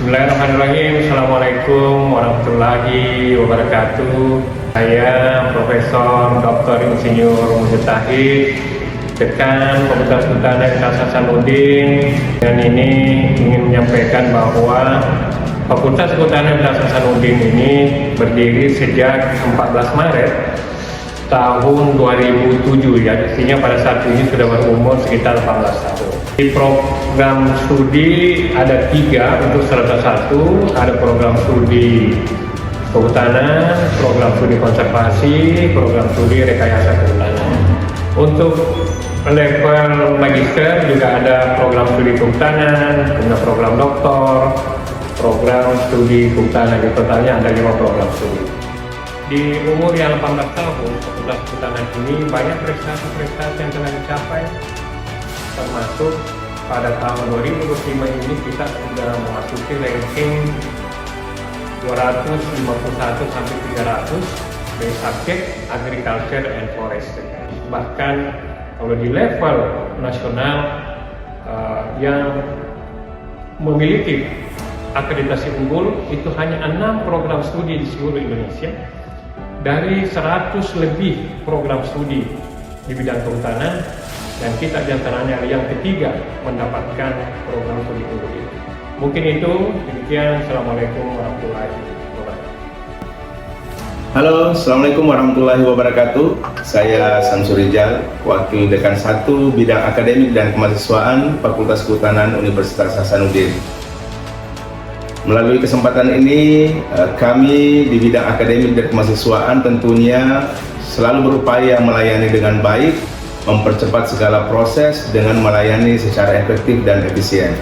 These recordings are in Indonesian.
Bismillahirrahmanirrahim. Assalamualaikum warahmatullahi wabarakatuh. Saya Profesor Dr. Insinyur Mujtahid, Dekan Fakultas Kehutanan Universitas Hasanuddin. Dan ini ingin menyampaikan bahwa Fakultas Kehutanan Universitas Hasanuddin ini berdiri sejak 14 Maret tahun 2007, ya, artinya pada saat ini sudah berumur sekitar 18 tahun. Di program studi ada 3 untuk serta 1, ada program studi kehutanan, program studi konservasi, program studi rekayasa kehutanan. Untuk level magister juga ada program studi kehutanan, kemudian program doktor, program studi kehutanan. Di totalnya ada 5 program studi. Di umur yang 18 tahun, Fakultas Kehutanan ini banyak prestasi-prestasi yang telah dicapai, termasuk pada tahun 2025 ini kita sudah memasuki ranking 251 sampai 300 dari subjek Agriculture and Forestry. Bahkan kalau di level nasional yang memiliki akreditasi unggul itu hanya 6 program studi di seluruh Indonesia. Dari 100 lebih program studi di bidang kehutanan, dan kita diantaranya yang ketiga mendapatkan program studi unggul itu. Mungkin itu, demikian. Assalamualaikum warahmatullahi wabarakatuh. Halo, Assalamualaikum warahmatullahi wabarakatuh. Saya Samsur Rijal, Wakil Dekan 1 Bidang Akademik dan Kemahasiswaan Fakultas Kehutanan Universitas Hasanuddin. Melalui kesempatan ini, kami di bidang akademik dan kemahasiswaan tentunya selalu berupaya melayani dengan baik, mempercepat segala proses dengan melayani secara efektif dan efisien.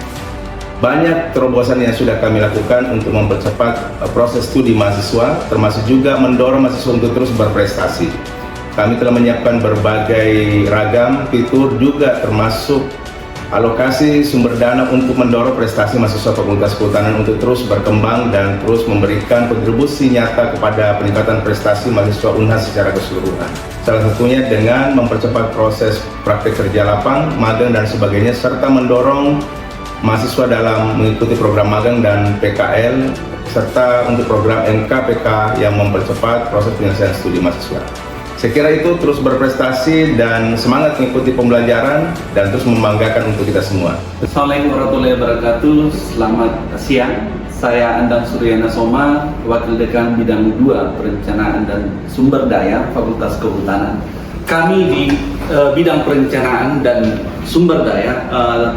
Banyak terobosan yang sudah kami lakukan untuk mempercepat proses studi mahasiswa, termasuk juga mendorong mahasiswa untuk terus berprestasi. Kami telah menyiapkan berbagai ragam fitur, juga termasuk alokasi sumber dana untuk mendorong prestasi mahasiswa Fakultas Kehutanan untuk terus berkembang dan terus memberikan kontribusi nyata kepada peningkatan prestasi mahasiswa UNHAS secara keseluruhan. Salah satunya dengan mempercepat proses praktek kerja lapang, magang dan sebagainya, serta mendorong mahasiswa dalam mengikuti program magang dan PKL, serta untuk program NKPK yang mempercepat proses penyelesaian studi mahasiswa. Saya kira itu, terus berprestasi dan semangat mengikuti pembelajaran dan terus membanggakan untuk kita semua. Assalamualaikum warahmatullahi wabarakatuh. Selamat siang. Saya Andang Suryana Soma, Wakil Dekan Bidang 2 Perencanaan dan Sumber Daya Fakultas Kehutanan. Kami di bidang perencanaan dan sumber daya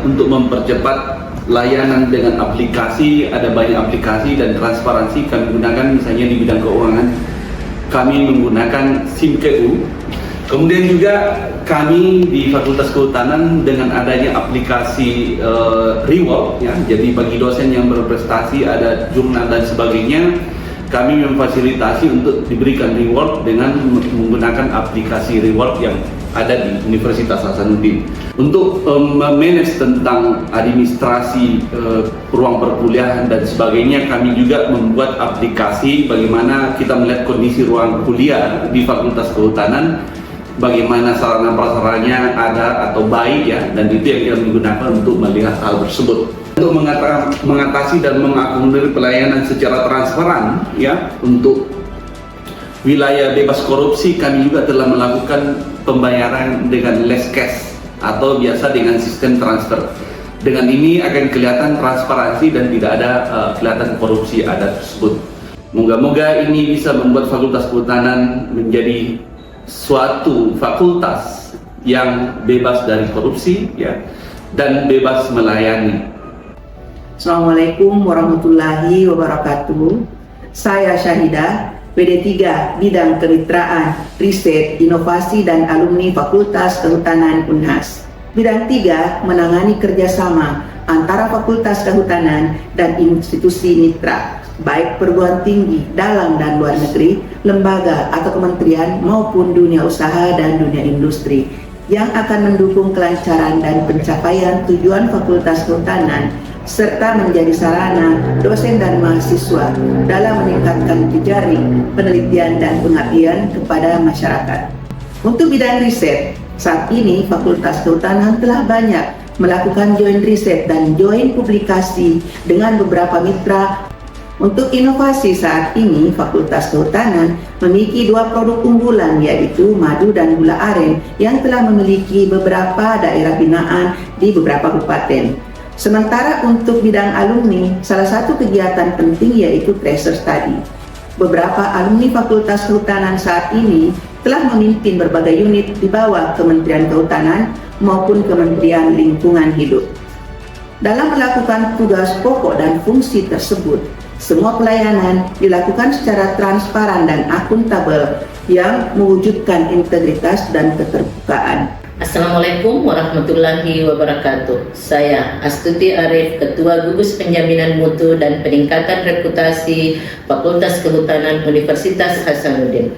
untuk mempercepat layanan dengan aplikasi, ada banyak aplikasi dan transparansi kami gunakan, misalnya di bidang keuangan kami menggunakan SIMKU. Kemudian juga kami di Fakultas Kehutanan dengan adanya aplikasi reward, ya, jadi bagi dosen yang berprestasi ada jurnal dan sebagainya, kami memfasilitasi untuk diberikan reward dengan menggunakan aplikasi reward yang ada di Universitas Hasanuddin. Untuk memanage tentang administrasi ruang perkuliahan dan sebagainya, kami juga membuat aplikasi bagaimana kita melihat kondisi ruang kuliah di Fakultas Kehutanan, bagaimana sarana prasarannya ada atau baik, ya, dan itu yang kita gunakan untuk melihat hal tersebut. Untuk mengatasi dan mengakomodir pelayanan secara transparan, ya, untuk wilayah bebas korupsi, kami juga telah melakukan pembayaran dengan less cash atau biasa dengan sistem transfer. Dengan ini akan kelihatan transparansi dan tidak ada kelihatan korupsi ada tersebut. Moga-moga ini bisa membuat Fakultas Kehutanan menjadi suatu fakultas yang bebas dari korupsi, ya, dan bebas melayani. Assalamualaikum warahmatullahi wabarakatuh. Saya Syahidah, PD3 Bidang Kemitraan, Riset, Inovasi dan Alumni Fakultas Kehutanan UNHAS. Bidang 3 menangani kerjasama antara Fakultas Kehutanan dan institusi mitra, baik perguruan tinggi dalam dan luar negeri, lembaga atau kementerian maupun dunia usaha dan dunia industri, yang akan mendukung kelancaran dan pencapaian tujuan Fakultas Kehutanan serta menjadi sarana dosen dan mahasiswa dalam meningkatkan jejaring penelitian dan pengabdian kepada masyarakat. Untuk bidang riset, saat ini Fakultas Kehutanan telah banyak melakukan joint riset dan joint publikasi dengan beberapa mitra. Untuk inovasi saat ini, Fakultas Kehutanan memiliki 2 produk unggulan, yaitu madu dan gula aren yang telah memiliki beberapa daerah binaan di beberapa kabupaten. Sementara untuk bidang alumni, salah satu kegiatan penting yaitu tracer study. Beberapa alumni Fakultas Kehutanan saat ini telah memimpin berbagai unit di bawah Kementerian Kehutanan maupun Kementerian Lingkungan Hidup. Dalam melakukan tugas pokok dan fungsi tersebut, semua pelayanan dilakukan secara transparan dan akuntabel yang mewujudkan integritas dan keterbukaan. Assalamualaikum warahmatullahi wabarakatuh. Saya Astuti Arif, Ketua Gugus Penjaminan Mutu dan Peningkatan Reputasi Fakultas Kehutanan Universitas Hasanuddin.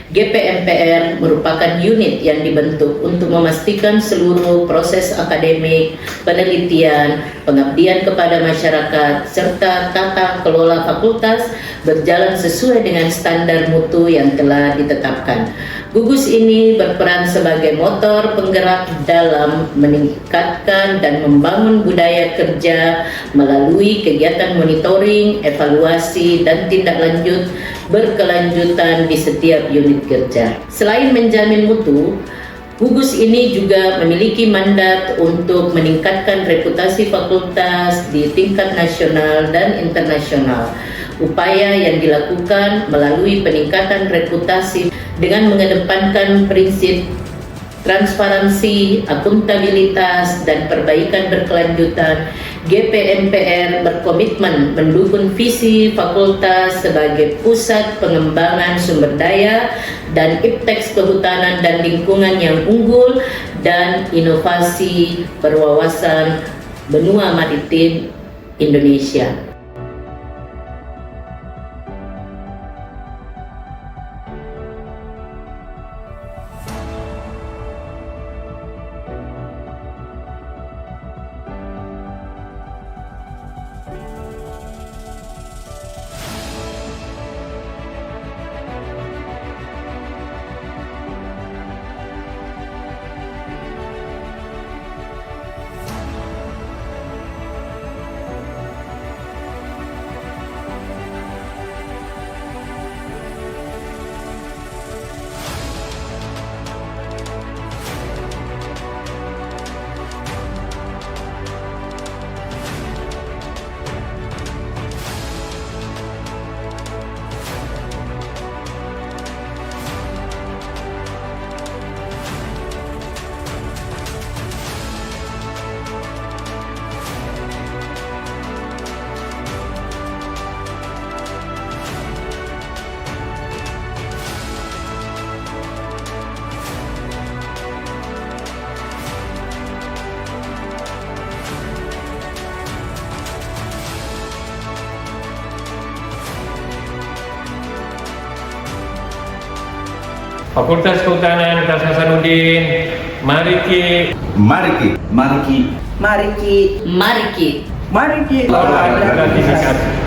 GPMPR merupakan unit yang dibentuk untuk memastikan seluruh proses akademik, penelitian, pengabdian kepada masyarakat, serta tata kelola fakultas berjalan sesuai dengan standar mutu yang telah ditetapkan. Gugus ini berperan sebagai motor penggerak dalam meningkatkan dan membangun budaya kerja melalui kegiatan monitoring, evaluasi, dan tindak lanjut berkelanjutan di setiap unit kerja. Selain menjamin mutu, gugus ini juga memiliki mandat untuk meningkatkan reputasi fakultas di tingkat nasional dan internasional. Upaya yang dilakukan melalui peningkatan reputasi dengan mengedepankan prinsip transparansi, akuntabilitas, dan perbaikan berkelanjutan. GPMPR berkomitmen mendukung visi fakultas sebagai pusat pengembangan sumber daya dan iptek kehutanan dan lingkungan yang unggul dan inovasi berwawasan benua maritim Indonesia. Fakultas Kehutanan Universitas Hasanuddin, mari ki Mari ki Mari ki Mari ki Mari ki gratifikasi.